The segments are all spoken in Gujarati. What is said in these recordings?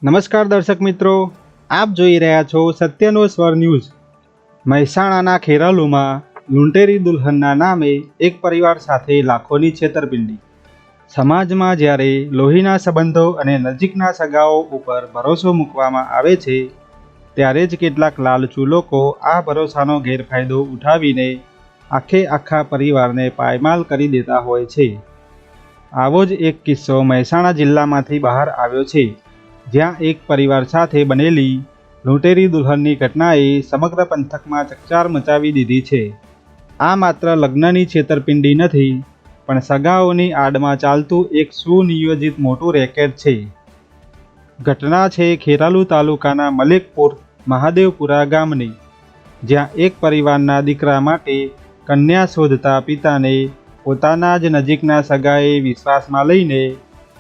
નમસ્કાર દર્શક મિત્રો, આપ જોઈ રહ્યા છો સત્યનો સ્વર ન્યૂઝ। મહેસાણાના ખેરાલુમાં લૂંટેરી દુલ્હનના નામે એક પરિવાર સાથે લાખોની છેતરપિંડી। સમાજમાં જ્યારે લોહીના સંબંધો અને નજીકના સગાઓ ઉપર ભરોસો મૂકવામાં આવે છે, ત્યારે જ કેટલાક લાલચુ લોકો આ ભરોસાનો ગેરફાયદો ઉઠાવીને આખા પરિવારને પાયમાલ કરી દેતા હોય છે। આવો જ એક કિસ્સો મહેસાણા જિલ્લામાંથી બહાર આવ્યો છે, જ્યાં એક પરિવાર સાથે બનેલી લૂંટેરી દુલ્હનની ઘટનાએ સમગ્ર પંથકમાં ચકચાર મચાવી દીધી છે। આ માત્ર લગ્નની છેતરપિંડી નથી, પણ સગાઓની આડમાં ચાલતું એક સુનિયોજિત મોટું રેકેટ છે। ઘટના છે ખેરાલુ તાલુકાના મલેકપુર મહાદેવપુરા ગામની, જ્યાં એક પરિવારના દીકરા માટે કન્યા શોધતા પિતાને પોતાના જ નજીકના સગાએ વિશ્વાસમાં લઈને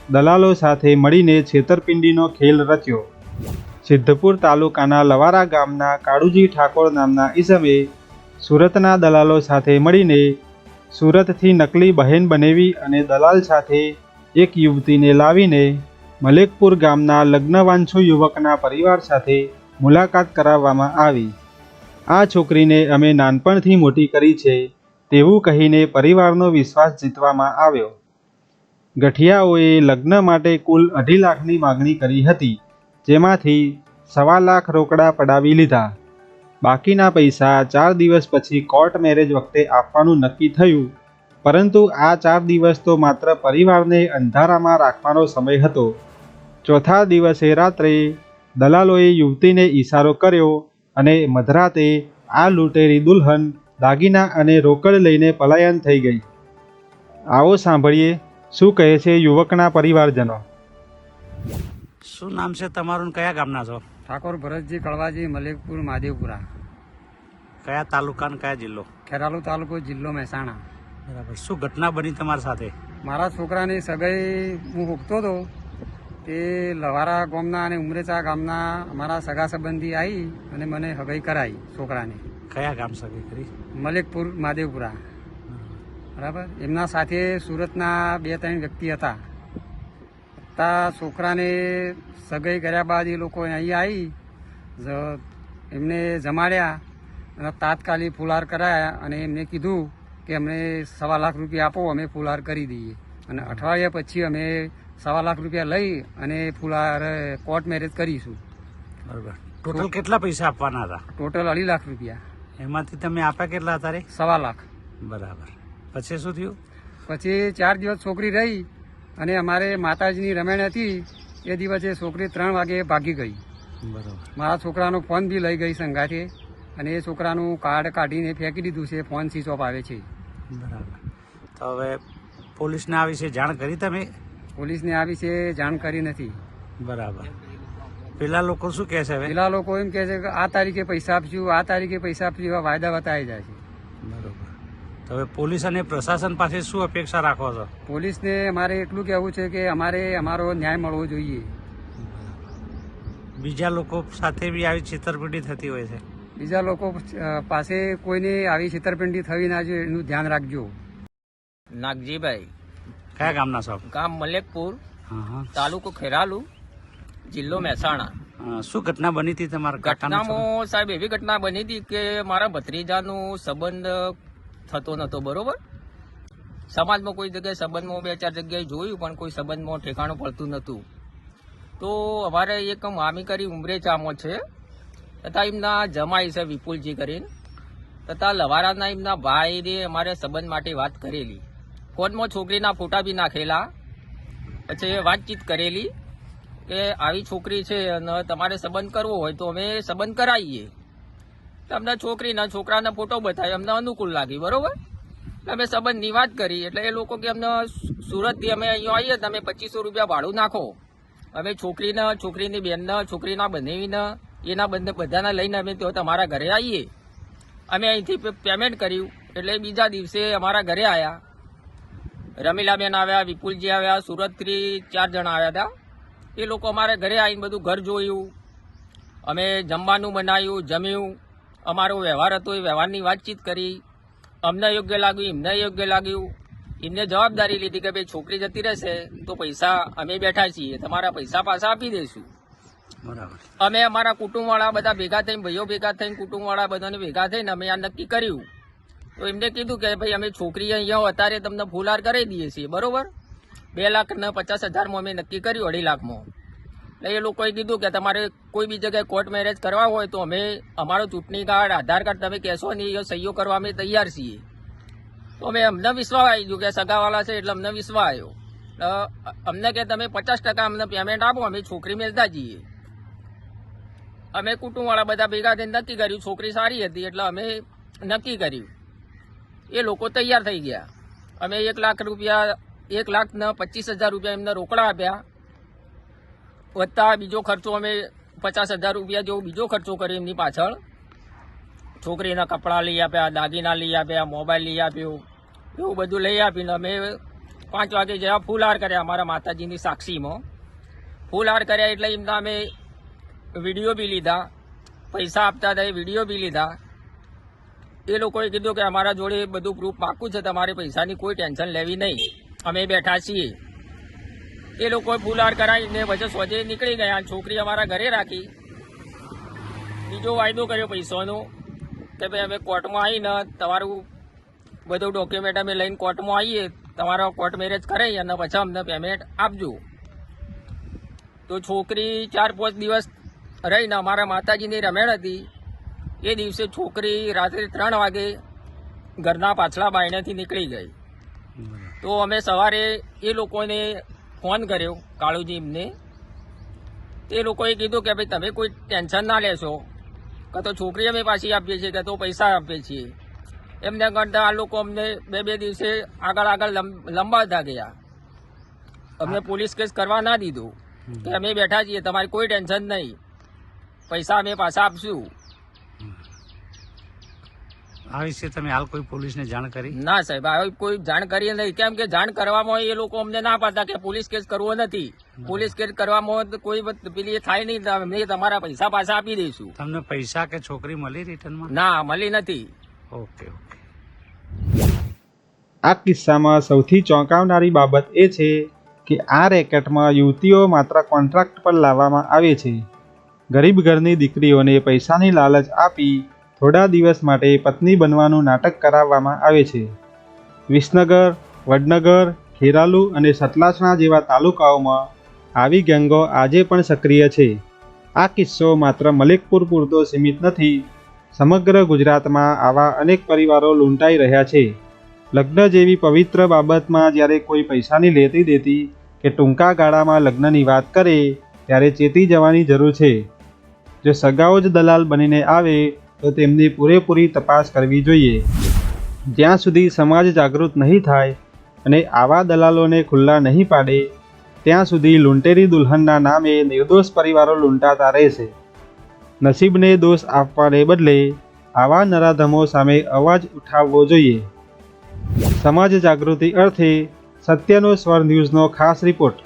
દલાલો સાથે મળીને છેતરપિંડીનો ખેલ રચ્યો। સિદ્ધપુર તાલુકાના લવારા ગામના કાળુજી ઠાકોર નામના ઈસમે સુરતના દલાલો સાથે મળીને સુરતથી નકલી બહેન બનાવી અને દલાલ સાથે એક યુવતીને લાવીને મલેકપુર ગામના લગ્નવાંછુ યુવકના પરિવાર સાથે મુલાકાત કરાવવામાં આવી। આ છોકરીને અમે નાનપણથી મોટી કરી છે તેવું કહીને પરિવારનો વિશ્વાસ જીતવામાં આવ્યો। ગઠિયાઓએ લગ્ન માટે કુલ 2.5 લાખની માગણી કરી હતી, જેમાંથી 1.25 લાખ રોકડા પડાવી લીધા। બાકીના પૈસા 4 દિવસ પછી કોર્ટ મેરેજ વખતે આપવાનું નક્કી થયું, પરંતુ આ 4 દિવસ તો માત્ર પરિવારને અંધારામાં રાખવાનો સમય હતો। ચોથા દિવસે રાત્રે દલાલોએ યુવતીને ઈશારો કર્યો અને મધરાતે આ લૂંટેરી દુલ્હન દાગીના અને રોકડ લઈને પલાયન થઈ ગઈ। આવો સાંભળીએ શું કહે છે યુવકના પરિવારજનો। શું નામ છે તમારું, કયા ગામના છો? ઠાકોર ભરતજી કળવાજી, મલેકપુર મહાદેવપુરા। કયા તાલુકા ને કયા જિલ્લો? ખેરાલુ તાલુકો, જિલ્લો મહેસાણા। બરાબર। શું ઘટના બની તમારી સાથે? મારા છોકરાની સગાઈ હું હોકતો હતો, તે લવારા ગામના અને ઉમરેચા ગામના અમારા સગા સંબંધી આવી અને મને હગાઈ કરાવી છોકરાને। કયા ગામ સગાઈ કરી? મલેકપુર મહાદેવપુરા, બરાબર। એમના સાથે સુરતના 2-3 વ્યક્તિ હતા। છોકરાને સગાઈ કર્યા બાદ એ લોકો અહીં આવી એમને જમાડ્યા અને તાત્કાલિક ફુલાર કરાયા અને એમને કીધું કે અમને 1.25 લાખ રૂપિયા આપો, અમે ફુલાર કરી દઈએ। અને અઠવાડિયા પછી અમે 1.25 લાખ રૂપિયા લઈ અને ફુલાર કોર્ટ મેરેજ કરીશું। બરાબર। ટોટલ કેટલા પૈસા આપવાના હતા? ટોટલ 2.5 લાખ રૂપિયા। એમાંથી તમે આપ્યા કેટલા હતા રે? 1.25 લાખ। બરાબર। પછી શું થયું? પછી 4 દિવસ છોકરી રહી અને અમારે માતાજીની રમેણ હતી, એ દિવસે છોકરી 3 વાગે ભાગી ગઈ। બરાબર। મારા છોકરાનો ફોન બી લઈ ગઈ સંગાથે અને એ છોકરાનું કાર્ડ કાઢીને ફેંકી દીધું છે, ફોન સ્વિચ ઓફ આવે છે। બરાબર। તો હવે પોલીસને આ વિશે જાણ કરી તમે? પોલીસને આ વિશે જાણ કરી નથી। બરાબર। પેલા લોકો શું કહે છે હવે? પેલા લોકો એમ કહે છે કે આ તારીખે પૈસા આપશું, આ તારીખે પૈસા આપશું, એવા વાયદા બતાવી જાય છે। બરાબર। તો હવે પોલીસ અને પ્રશાસન પાસે શું અપેક્ષા રાખો છો? પોલીસને અમારે એટલું કહેવું છે કે અમારે અમારો ન્યાય મળવો જોઈએ। બીજા લોકો સાથે બી આવી છેતરપિંડી થતી હોય છે? બીજા લોકો પાસે કોઈને આવી છેતરપિંડી થવી ના જોઈએ, એનું ધ્યાન રાખજો। નાગજીભાઈ, કયા ગામના છો? ગામ મલેકપુર, હા હા। તાલુકો ખેરાલુ, જિલ્લો મહેસાણા। શું ઘટના બની હતી તમારા કાકાના છોકરા? ઘટનામાં સાહેબ એવી ઘટના બની હતી કે મારા ભત્રીજાનું સંબંધ થતો નતો, બરોબર। સમાજમાં કોઈ જગ્યાએ સંબંધમાં 2-4 જગ્યાએ જોયું, પણ કોઈ સંબંધમાં ઠેકાણું પડતું નતું। તો અમારે એક મામી કરી ઉમરેચામાં છે, તથા એમના જમાઈ છે વિપુલજી કરીને, તથા લવારાના એમના ભાઈને અમારે સંબંધ માટે વાત કરેલી। ફોનમાં છોકરીના ફોટા બી નાખેલા, પછી વાતચીત કરેલી કે આવી છોકરી છે અને તમારે સંબંધ કરવો હોય તો અમે સંબંધ કરાવીએ। અમને છોકરીના છોકરાના ફોટો બતાવ્યો, અમને અનુકૂળ લાગી, બરોબર। અમે સંબંધની વાત કરી એટલે એ લોકો કે અમને સુરતથી અમે અહીંયા આવીએ તો અમે 2500 રૂપિયા ભાડું નાખો, અમે છોકરીની બેનને, છોકરીના બનેવીને, એના બધાને લઈને અમે તો તમારા ઘરે આવીએ। અમે અહીંથી પેમેન્ટ કર્યું એટલે બીજા દિવસે અમારા ઘરે આવ્યા। રમીલાબેન આવ્યા, વિપુલજી આવ્યા, સુરતથી 4 જણા આવ્યા હતા। એ લોકો અમારે ઘરે આવીને બધું ઘર જોયું, અમે જમવાનું બનાવ્યું, જમ્યું, અમારો વ્યવહાર હતો એ વ્યવહારની વાતચીત કરી। અમને યોગ્ય લાગ્યું, એમને યોગ્ય લાગ્યું। એમને જવાબદારી લીધી કે ભાઈ છોકરી જતી રહેશે તો પૈસા અમે બેઠા છીએ, તમારા પૈસા પાછા આપી દઈશું। બરાબર. અમે અમારા કુટુંબવાળા બધા ભેગા થઈને, ભાઈઓ ભેગા થઈને, કુટુંબવાળા બધાને ભેગા થઈને અમે આ નક્કી કર્યું. તો એમને કીધું કે ભાઈ અમે છોકરી અહીંયા અત્યારે તમને ફૂલહાર કરી દઈએ છીએ, બરોબર. 2,50,000 અમે નક્કી કર્યું, 2.5 લાખમાં. એટલે એ લોકોએ કીધું કે તમારે કોઈ બી જગ્યાએ કોર્ટ મેરેજ કરવા હોય તો અમે અમારો ચૂંટણી કાર્ડ, આધાર કાર્ડ તમે કહેશો નહીં, એ સહીઓ કરવા અમે તૈયાર છીએ. તો અમે અમને વિશ્વાસ આવી ગયો કે સગાવાલા છે એટલે અમને વિશ્વાસ આવ્યો. અમને કે તમે 50% અમને પેમેન્ટ આપો, અમે છોકરી મેળતા જઈએ. અમે કુટુંબવાળા બધા ભેગા થઈને નક્કી કર્યું. છોકરી સારી હતી એટલે અમે નક્કી કર્યું. એ લોકો તૈયાર થઈ ગયા. અમે 1 લાખ રૂપિયા, 1,25,000 રૂપિયા એમને રોકડા આપ્યા. વત્તા બીજો ખર્ચો અમે 50,000 રૂપિયા જેવો બીજો ખર્ચો કર્યો એમની પાછળ. છોકરીના કપડાં લઈ આપ્યા, દાગીના લઈ આપ્યા, મોબાઈલ લઈ આપ્યો, એવું બધું લઈ આપીને અમે 5 વાગે જેવા ફૂલહાર કર્યા અમારા માતાજીની સાક્ષીમાં. ફૂલહાર કર્યા એટલે એમના અમે વિડીયો બી લીધા, પૈસા આપતા હતા એ વિડીયો બી લીધા. એ લોકોએ કીધું કે અમારા જોડે બધું પ્રૂફ પાક્કું છે, તમારે પૈસાની કોઈ ટેન્શન લેવી નહીં, અમે બેઠા છીએ. એ લોકોએ ફૂલહાર કરાવીને પછી સોજે નીકળી ગયા. છોકરી અમારા ઘરે રાખી. બીજો વાયદો કર્યો પૈસાનો કે ભાઈ અમે કોર્ટમાં આવીને તમારું બધું ડોક્યુમેન્ટ અમે લઈને કોર્ટમાં આવીએ, તમારો કોર્ટ મેરેજ કરાવી અને પછી અમને પેમેન્ટ આપજો. તો છોકરી 4-5 દિવસ રહીને અમારા માતાજીની રમેણ હતી. એ દિવસે છોકરી રાત્રે 3 વાગે ઘરના પાછલા બાયણેથી નીકળી ગઈ. તો અમે સવારે એ લોકોને ફોન કર્યો, કાળુજી એમને. તે લોકોએ કીધું કે ભાઈ તમે કોઈ ટેન્શન ના લેશો, કે તો છોકરી અમે પાછી આપીએ છીએ, કે તો પૈસા આપીએ છીએ. એમને કરતા આ લોકો અમને 2 દિવસે આગળ લંબાવતા ગયા. અમને પોલીસ કેસ કરવા ના દીધું કે અમે બેઠા છીએ, તમારી કોઈ ટેન્શન નહીં, પૈસા અમે પાછા આપશું. આ વિશે તમે હાલ કોઈ પોલીસને જાણ કરી? ના સાહેબ, આવી કોઈ જાણ કરી નહીં. કેમ કે જાણ કરવામાં એ લોકો અમને ના પાડતા કે પોલીસ કેસ કરવો નથી. પોલીસ કેસ કરવામાં કોઈ પેલી થાય નહીં, અમે તમારા પૈસા પાછા આપી દઈશું. તમને પૈસા કે છોકરી મળી રિટર્નમાં? ના, મળી નથી. ઓકે. આ કિસ્સામાં સૌથી ચોંકાવનારી બાબત એ છે કે આ રેકેટમાં યુવતીઓ માત્ર કોન્ટ્રાક્ટ પર લાવવામાં આવે છે. ગરીબ ઘરની દીકરીઓને પૈસાની લાલચ આપી થોડા દિવસ માટે પત્ની બનવાનું નાટક કરાવવામાં આવે છે. વિસનગર, વડનગર, ખેરાલુ અને સતલાસણા જેવા તાલુકાઓમાં આવી ગેંગો આજે પણ સક્રિય છે. આ કિસ્સો માત્ર મલેકપુર પૂરતો સીમિત નથી. સમગ્ર ગુજરાતમાં આવા અનેક પરિવારો લૂંટાઈ રહ્યા છે. લગ્ન જેવી પવિત્ર બાબતમાં જ્યારે કોઈ પૈસાની લેતી દેતી કે ટૂંકા ગાળામાં લગ્નની વાત કરે ત્યારે ચેતી જવાની જરૂર છે. જો સગાઓ જ દલાલ બનીને આવે તો તેમની પૂરેપૂરી તપાસ કરવી જોઈએ. જ્યાં સુધી સમાજ જાગૃત નહીં થાય અને આવા દલાલોને ખુલ્લા નહીં પાડે ત્યાં સુધી લૂંટેરી દુલ્હનના નામે નિર્દોષ પરિવારો લૂંટાતા રહેશે. નસીબને દોષ આપવાને બદલે આવા નરાધમો સામે અવાજ ઉઠાવવો જોઈએ. સમાજ જાગૃતિ અર્થે સત્યનો સ્વર ન્યૂઝનો ખાસ રિપોર્ટ.